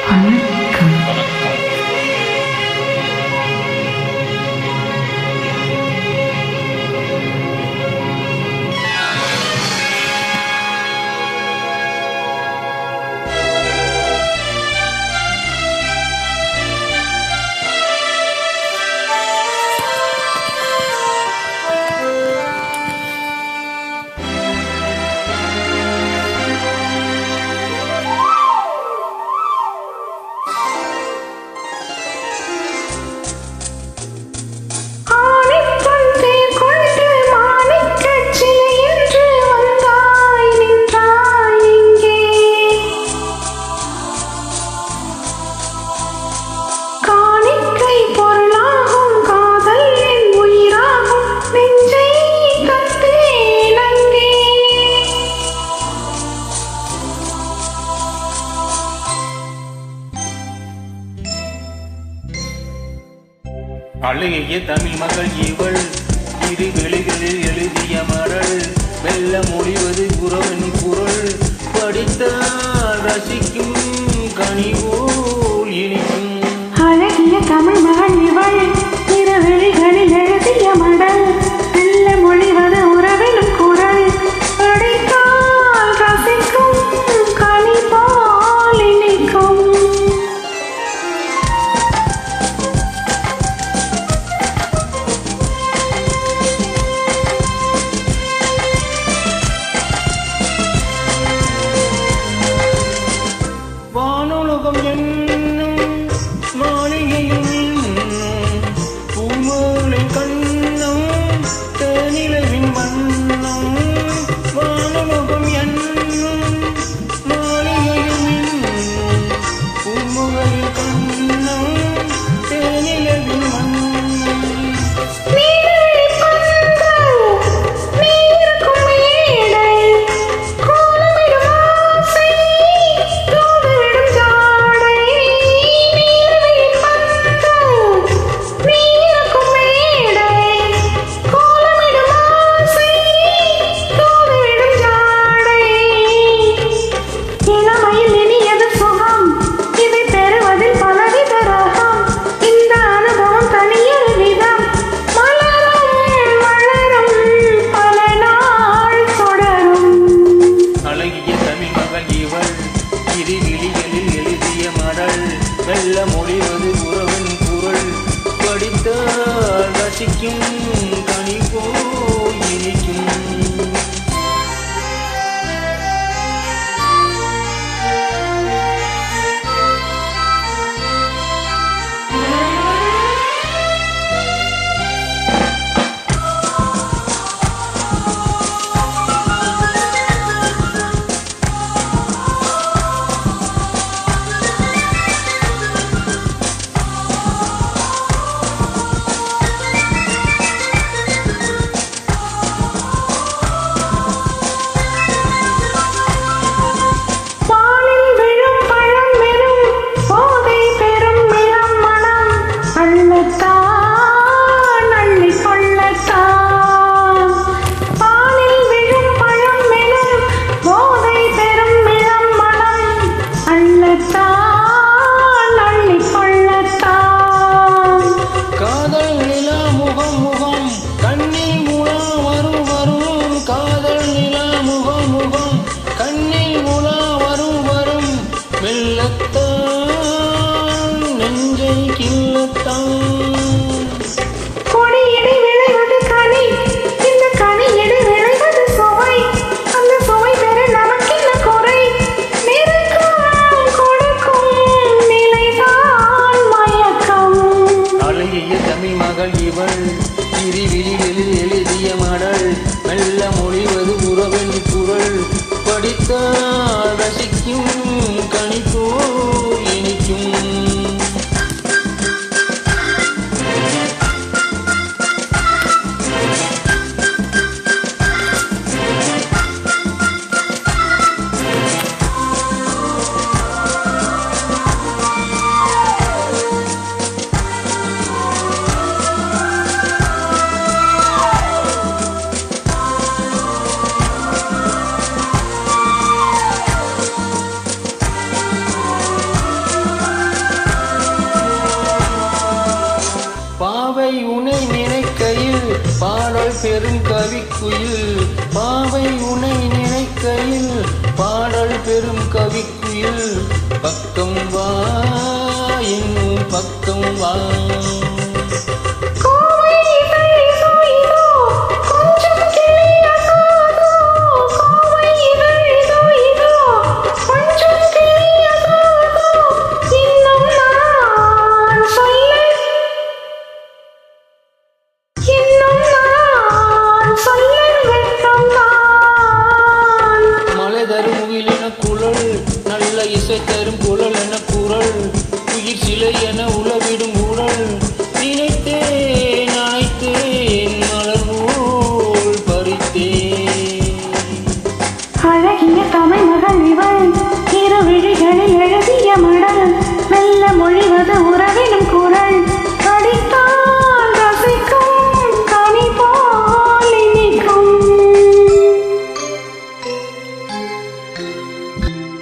வணக்கம். அழகிய தமிழ் மகள் இவள் இரு வெளிகளில் எழுதிய மடல் வெல்ல முடிவது குறவெனும் குரல் படித்தால் ரசிக்கும் கனிவோல் இனிக்கும். அழகிய தமிழ் மகள் இவள் இரு வெளிகளில் எழுதிய மடல் வெல்ல மொழிவது உறவெனும் குரல் படித்தால் ரசிக்கும் கனிவோல் இனிக்கும். வானுலகம் என்னும் மாளிகையில் பூமலை கண்ணம் தேனிலவின் வண்ணம். வானுலகம் என்னும் மாளிகையில் பூமலை கண்ணம் தேனிலவின் வண்ணம். வெல்ல முடிவது உறவின் குரல் படித்தால் ரசிக்கும் கனி போல் இனிக்கும். பாடல் பெரும் கவிக்குயில் பாவை உனை நினைக்கையில் பாடல் பெரும் கவிக்குயில் பக்கம் வா இன்னும் பக்கம் வா குழல் நல்ல இசை தரும் குழல் என குரல் உயிர் சிலை என உலவிடும் உடல் நினைத்தேன் அனைத்தேன் மலர் நூல் பறித்தேன் அழகிய தமிழ் மகள் இவள் இரு விழிகளில் எழுதிய மடல் மெல்ல மொழிவது